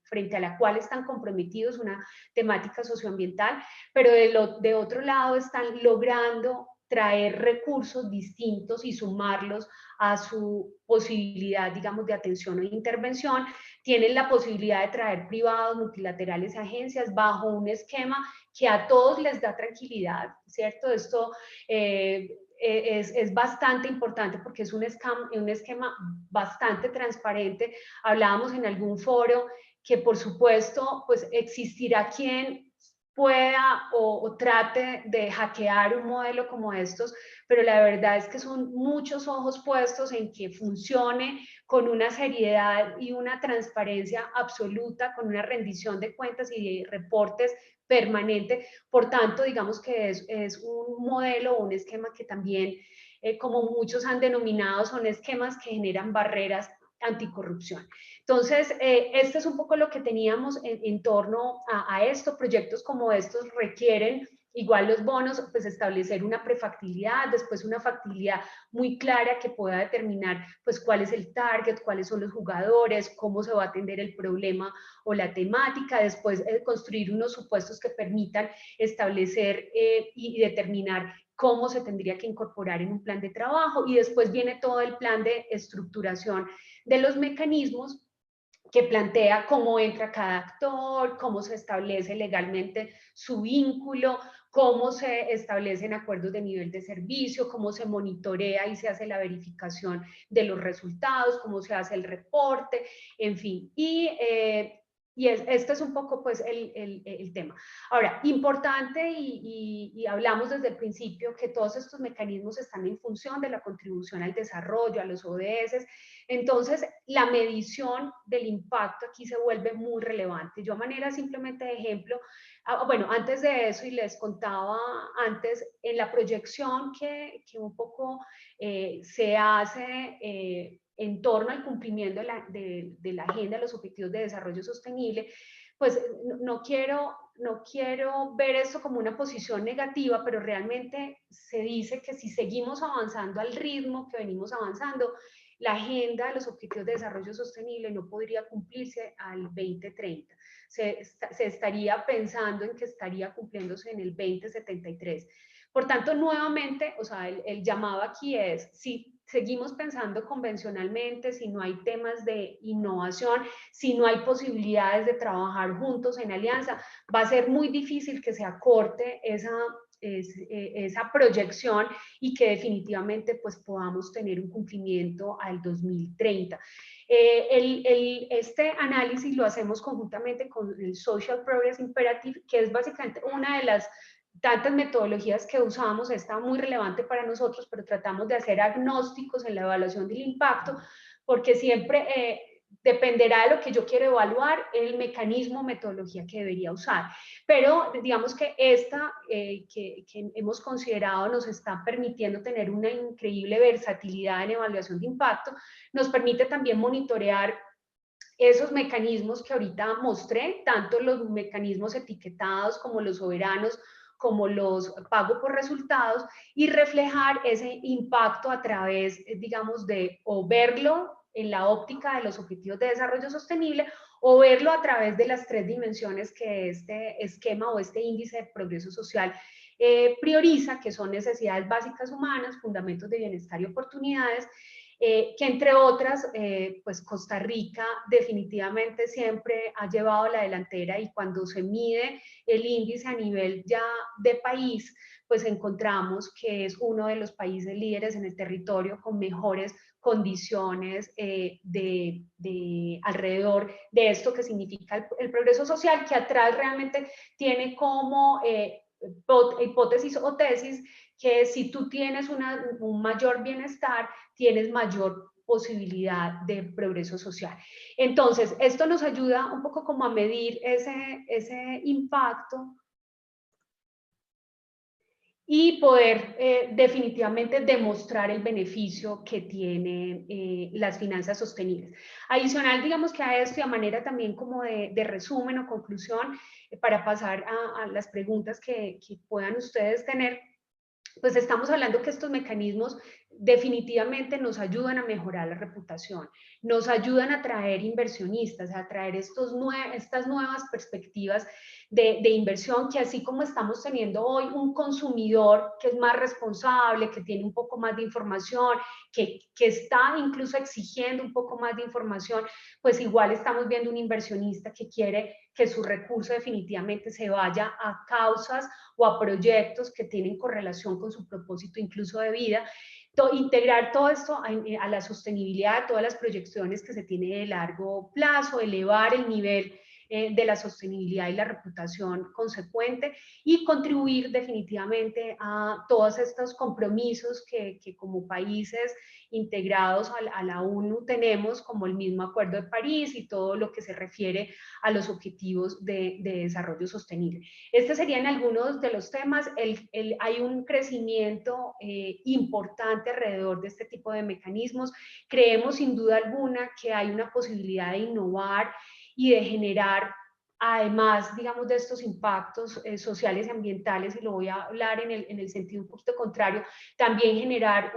frente a la cual están comprometidos, una temática socioambiental, pero de otro lado están logrando traer recursos distintos y sumarlos a su posibilidad, digamos, de atención o de intervención. Tienen la posibilidad de traer privados, multilaterales y agencias bajo un esquema que a todos les da tranquilidad, ¿cierto? Esto es bastante importante porque es un esquema bastante transparente. Hablábamos en algún foro que por supuesto pues existirá quien pueda o trate de hackear un modelo como estos, pero la verdad es que son muchos ojos puestos en que funcione con una seriedad y una transparencia absoluta, con una rendición de cuentas y de reportes permanente. Por tanto, digamos que es un modelo o un esquema que también, como muchos han denominado, son esquemas que generan barreras anticorrupción. Entonces, esto es un poco lo que teníamos en torno a esto. Proyectos como estos requieren igual los bonos, pues establecer una prefactibilidad, después una factibilidad muy clara que pueda determinar pues cuál es el target, cuáles son los jugadores, cómo se va a atender el problema o la temática, después construir unos supuestos que permitan establecer y determinar cómo se tendría que incorporar en un plan de trabajo, y después viene todo el plan de estructuración de los mecanismos que plantea cómo entra cada actor, cómo se establece legalmente su vínculo, cómo se establecen acuerdos de nivel de servicio, cómo se monitorea y se hace la verificación de los resultados, cómo se hace el reporte, en fin. Este es un poco pues el tema. Ahora, importante y hablamos desde el principio que todos estos mecanismos están en función de la contribución al desarrollo, a los ODS. Entonces, la medición del impacto aquí se vuelve muy relevante. Yo a manera simplemente de ejemplo, bueno, antes de eso, y les contaba antes, en la proyección que un poco se hace en torno al cumplimiento de la agenda de los objetivos de desarrollo sostenible, pues no quiero ver esto como una posición negativa, pero realmente se dice que si seguimos avanzando al ritmo que venimos avanzando, la agenda de los objetivos de desarrollo sostenible no podría cumplirse al 2030. Se estaría pensando en que estaría cumpliéndose en el 2073. Por tanto, nuevamente, o sea, el llamado aquí es, si seguimos pensando convencionalmente, si no hay temas de innovación, si no hay posibilidades de trabajar juntos en alianza, va a ser muy difícil que se acorte esa proyección y que definitivamente pues podamos tener un cumplimiento al 2030. Este análisis lo hacemos conjuntamente con el Social Progress Imperative, que es básicamente una de las tantas metodologías que usamos, está muy relevante para nosotros, pero tratamos de hacer agnósticos en la evaluación del impacto, porque siempre dependerá de lo que yo quiero evaluar, el mecanismo, metodología que debería usar. Pero digamos que esta que hemos considerado nos está permitiendo tener una increíble versatilidad en evaluación de impacto, nos permite también monitorear esos mecanismos que ahorita mostré, tanto los mecanismos etiquetados como los soberanos, como los pago por resultados, y reflejar ese impacto a través, digamos, de o verlo en la óptica de los objetivos de desarrollo sostenible o verlo a través de las 3 dimensiones que este esquema o este índice de progreso social prioriza, que son necesidades básicas humanas, fundamentos de bienestar y oportunidades, que entre otras, pues Costa Rica definitivamente siempre ha llevado la delantera, y cuando se mide el índice a nivel ya de país, pues encontramos que es uno de los países líderes en el territorio con mejores condiciones alrededor de esto que significa el progreso social, que atrás realmente tiene como hipótesis o tesis que si tú tienes un mayor bienestar, tienes mayor posibilidad de progreso social. Entonces, esto nos ayuda un poco como a medir ese impacto y poder definitivamente demostrar el beneficio que tienen las finanzas sostenibles. Adicional, digamos que a esto y a manera también como de resumen o conclusión, para pasar a las preguntas que puedan ustedes tener, pues estamos hablando que estos mecanismos definitivamente nos ayudan a mejorar la reputación, nos ayudan a atraer inversionistas, a atraer estas nuevas perspectivas de inversión, que así como estamos teniendo hoy un consumidor que es más responsable, que tiene un poco más de información, que está incluso exigiendo un poco más de información, pues igual estamos viendo un inversionista que quiere que su recurso definitivamente se vaya a causas o a proyectos que tienen correlación con su propósito incluso de vida. Integrar todo esto a la sostenibilidad, todas las proyecciones que se tiene de largo plazo, elevar el nivel de la sostenibilidad y la reputación consecuente, y contribuir definitivamente a todos estos compromisos que como países integrados a la ONU tenemos, como el mismo Acuerdo de París y todo lo que se refiere a los objetivos de desarrollo sostenible. Estos serían algunos de los temas. Hay un crecimiento importante alrededor de este tipo de mecanismos. Creemos sin duda alguna que hay una posibilidad de innovar y de generar, además, digamos, de estos impactos sociales y ambientales, y lo voy a hablar en el sentido un poquito contrario, también generar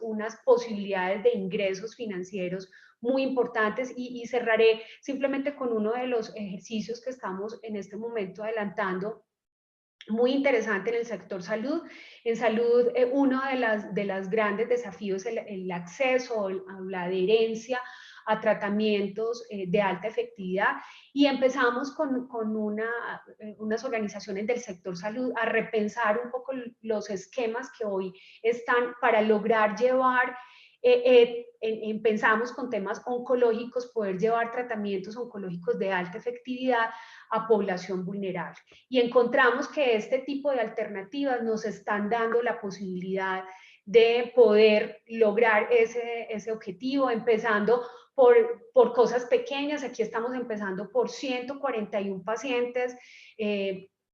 unas posibilidades de ingresos financieros muy importantes, y cerraré simplemente con uno de los ejercicios que estamos en este momento adelantando, muy interesante en el sector salud. En salud, uno de los grandes desafíos es el acceso, la adherencia a tratamientos de alta efectividad, y empezamos con unas organizaciones del sector salud a repensar un poco los esquemas que hoy están para lograr llevar pensamos con temas oncológicos, poder llevar tratamientos oncológicos de alta efectividad a población vulnerable. Y encontramos que este tipo de alternativas nos están dando la posibilidad de poder lograr ese objetivo, empezando por cosas pequeñas. Aquí estamos empezando por 141 pacientes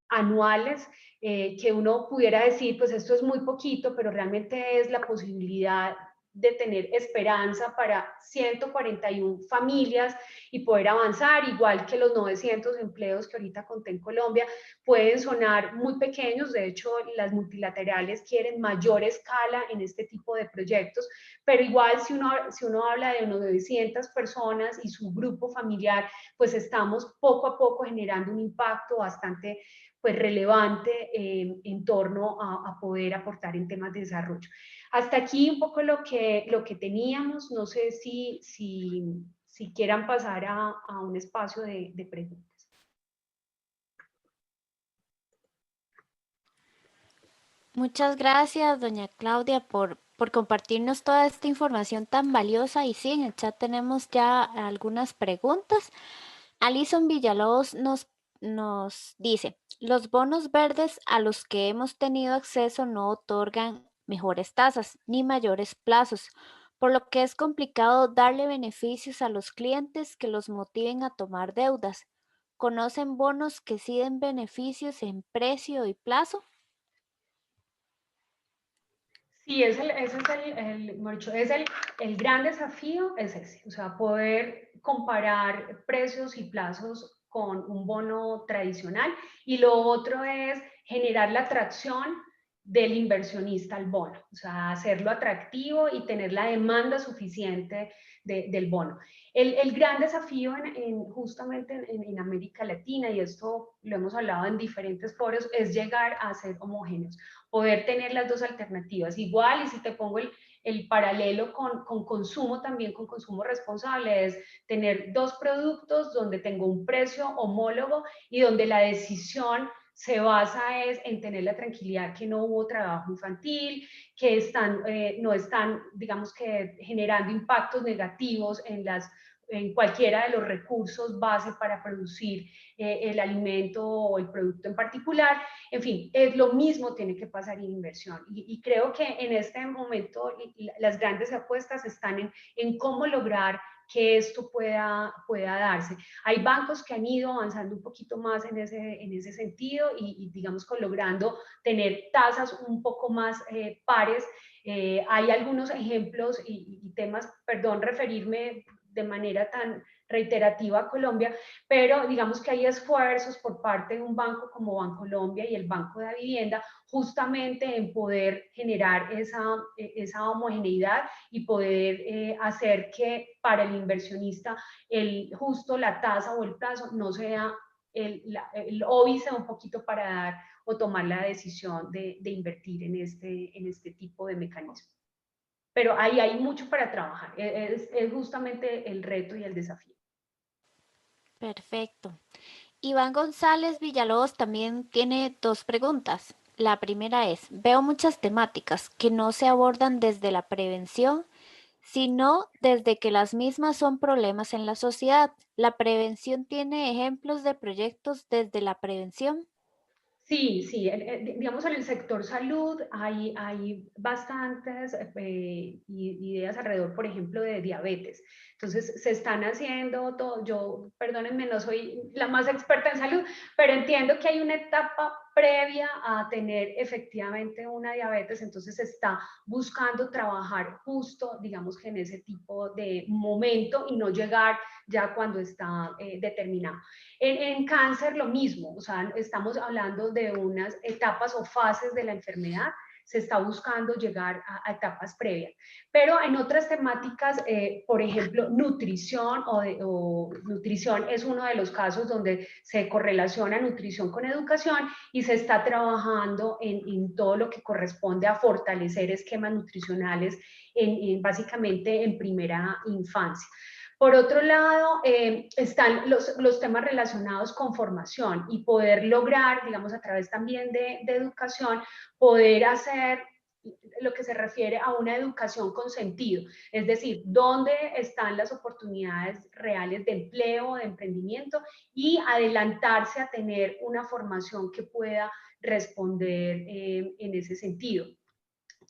anuales, que uno pudiera decir, pues esto es muy poquito, pero realmente es la posibilidad de tener esperanza para 141 familias y poder avanzar, igual que los 900 empleos que ahorita conté en Colombia. Pueden sonar muy pequeños, de hecho las multilaterales quieren mayor escala en este tipo de proyectos, pero igual si uno habla de unos 900 personas y su grupo familiar, pues estamos poco a poco generando un impacto bastante pues relevante en torno a poder aportar en temas de desarrollo. Hasta aquí un poco lo que teníamos. No sé si quieran pasar a un espacio de preguntas. Muchas gracias, doña Claudia, por por compartirnos toda esta información tan valiosa. Y sí, en el chat tenemos ya algunas preguntas. Alison Villalobos nos dice, los bonos verdes a los que hemos tenido acceso no otorgan mejores tasas ni mayores plazos, por lo que es complicado darle beneficios a los clientes que los motiven a tomar deudas. ¿Conocen bonos que sí den beneficios en precio y plazo? Sí, ese es mejor dicho, el gran desafío es ese, o sea, poder comparar precios y plazos con un bono tradicional, y lo otro es generar la atracción del inversionista al bono, o sea, hacerlo atractivo y tener la demanda suficiente del bono. El gran desafío justamente en América Latina, y esto lo hemos hablado en diferentes foros, es llegar a ser homogéneos, poder tener las dos alternativas. Igual, y si te pongo el paralelo con consumo también, con consumo responsable, es tener dos productos donde tengo un precio homólogo y donde la decisión se basa es en tener la tranquilidad que no hubo trabajo infantil, que no están, digamos que, generando impactos negativos en cualquiera de los recursos base para producir el alimento o el producto en particular. En fin, es lo mismo tiene que pasar en inversión. Y creo que en este momento las grandes apuestas están en cómo lograr que esto pueda darse. Hay bancos que han ido avanzando un poquito más en ese sentido y digamos, logrando tener tasas un poco más pares. Hay algunos ejemplos y temas, perdón, referirme de manera tan reiterativa a Colombia, pero digamos que hay esfuerzos por parte de un banco como Bancolombia y el Banco de la Vivienda justamente en poder generar esa homogeneidad y poder hacer que para el inversionista justo la tasa o el plazo no sea el óbice un poquito para dar o tomar la decisión de invertir en este tipo de mecanismos. Pero ahí hay mucho para trabajar, es justamente el reto y el desafío. Perfecto. Iván González Villalobos también tiene dos preguntas. La primera es, veo muchas temáticas que no se abordan desde la prevención, sino desde que las mismas son problemas en la sociedad. ¿La prevención tiene ejemplos de proyectos desde la prevención? Sí, sí, digamos en el sector salud hay bastantes ideas alrededor, por ejemplo, de diabetes. Entonces, se están haciendo todo, yo, perdónenme, no soy la más experta en salud, pero entiendo que hay una etapa previa a tener efectivamente una diabetes, entonces se está buscando trabajar justo, digamos que en ese tipo de momento y no llegar ya cuando está determinado. En cáncer lo mismo, o sea, estamos hablando de unas etapas o fases de la enfermedad, se está buscando llegar a etapas previas. Pero en otras temáticas, por ejemplo, nutrición o nutrición es uno de los casos donde se correlaciona nutrición con educación y se está trabajando en todo lo que corresponde a fortalecer esquemas nutricionales básicamente en primera infancia. Por otro lado, están los temas relacionados con formación y poder lograr, digamos, a través también de educación, poder hacer lo que se refiere a una educación con sentido, es decir, dónde están las oportunidades reales de empleo, de emprendimiento y adelantarse a tener una formación que pueda responder en ese sentido.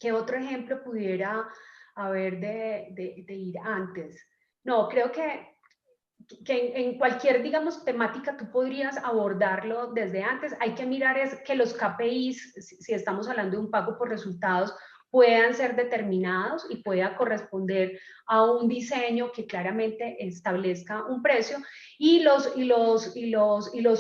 ¿Qué otro ejemplo pudiera haber de ir antes? No, creo que en cualquier, digamos, temática tú podrías abordarlo desde antes. Hay que mirar es que los KPIs, si estamos hablando de un pago por resultados, puedan ser determinados y pueda corresponder a un diseño que claramente establezca un precio y los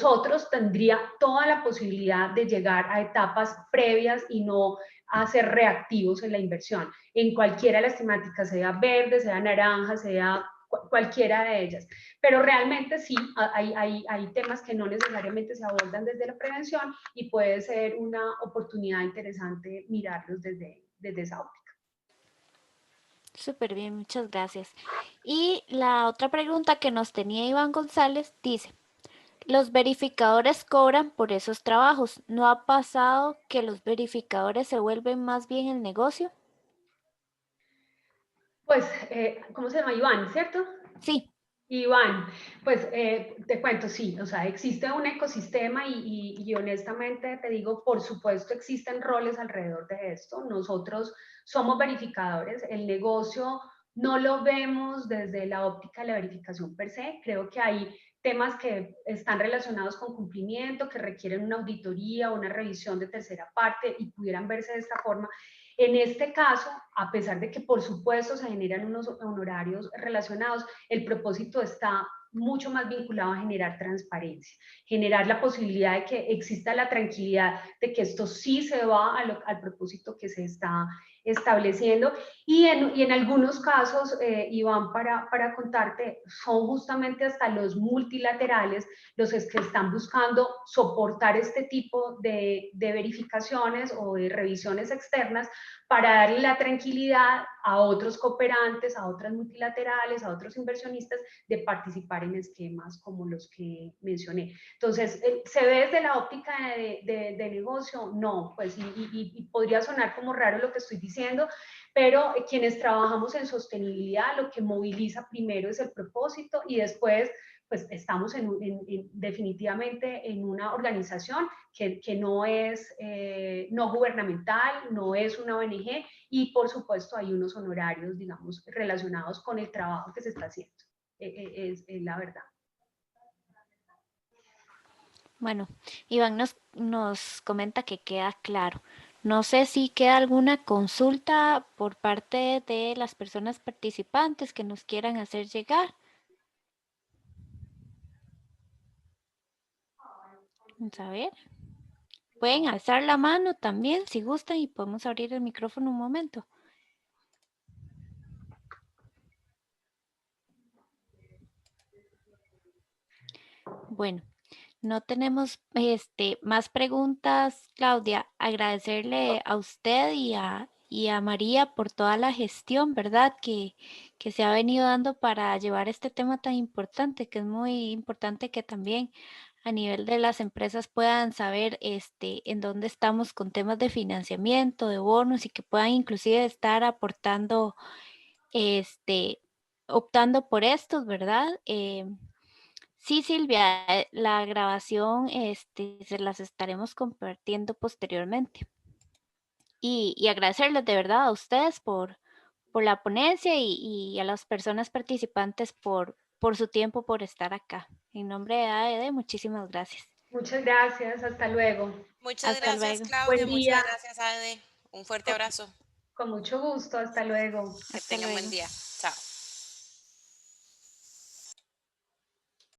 otros tendría toda la posibilidad de llegar a etapas previas y no a ser reactivos en la inversión, en cualquiera de las temáticas, sea verde, sea naranja, sea cualquiera de ellas. Pero realmente sí, hay temas que no necesariamente se abordan desde la prevención y puede ser una oportunidad interesante mirarlos desde esa óptica. Súper bien, muchas gracias. Y la otra pregunta que nos tenía Iván González dice, los verificadores cobran por esos trabajos. ¿No ha pasado que los verificadores se vuelven más bien el negocio? Pues, ¿cómo se llama? Iván, ¿cierto? Sí. Iván, pues te cuento, sí, o sea, existe un ecosistema y honestamente te digo, por supuesto existen roles alrededor de esto. Nosotros somos verificadores, el negocio no lo vemos desde la óptica de la verificación per se. Creo que hay temas que están relacionados con cumplimiento, que requieren una auditoría, una revisión de tercera parte y pudieran verse de esta forma. En este caso, a pesar de que por supuesto se generan unos honorarios relacionados, el propósito está mucho más vinculado a generar transparencia, generar la posibilidad de que exista la tranquilidad de que esto sí se va al propósito que se está estableciendo y en algunos casos, Iván, para contarte, son justamente hasta los multilaterales los que están buscando soportar este tipo de verificaciones o de revisiones externas para darle la tranquilidad a otros cooperantes, a otras multilaterales, a otros inversionistas de participar en esquemas como los que mencioné. Entonces, ¿se ve desde la óptica de negocio? No, pues y podría sonar como raro lo que estoy diciendo, pero quienes trabajamos en sostenibilidad, lo que moviliza primero es el propósito y después pues estamos definitivamente en una organización que no es no gubernamental, no es una ONG y por supuesto hay unos honorarios, digamos, relacionados con el trabajo que se está haciendo. Es la verdad. Bueno, Iván nos comenta que queda claro. No sé si queda alguna consulta por parte de las personas participantes que nos quieran hacer llegar. Vamos a ver. Pueden alzar la mano también si gustan y podemos abrir el micrófono un momento. Bueno, no tenemos más preguntas, Claudia. Agradecerle a usted y a María por toda la gestión, ¿verdad? Que se ha venido dando para llevar este tema tan importante, que es muy importante que también a nivel de las empresas puedan saber en dónde estamos con temas de financiamiento, de bonos y que puedan inclusive estar aportando, este, optando por estos, ¿verdad? Sí, Silvia, la grabación se las estaremos compartiendo posteriormente. Y agradecerles de verdad a ustedes por la ponencia y a las personas participantes por su tiempo, por estar acá. En nombre de AED, muchísimas gracias. Muchas gracias, hasta luego. Muchas Hasta gracias, luego. Buen Claudia. día, Muchas gracias, Ade. Un fuerte con, abrazo. con mucho gusto, hasta luego. Que Hasta tengan buen luego. día. Chao.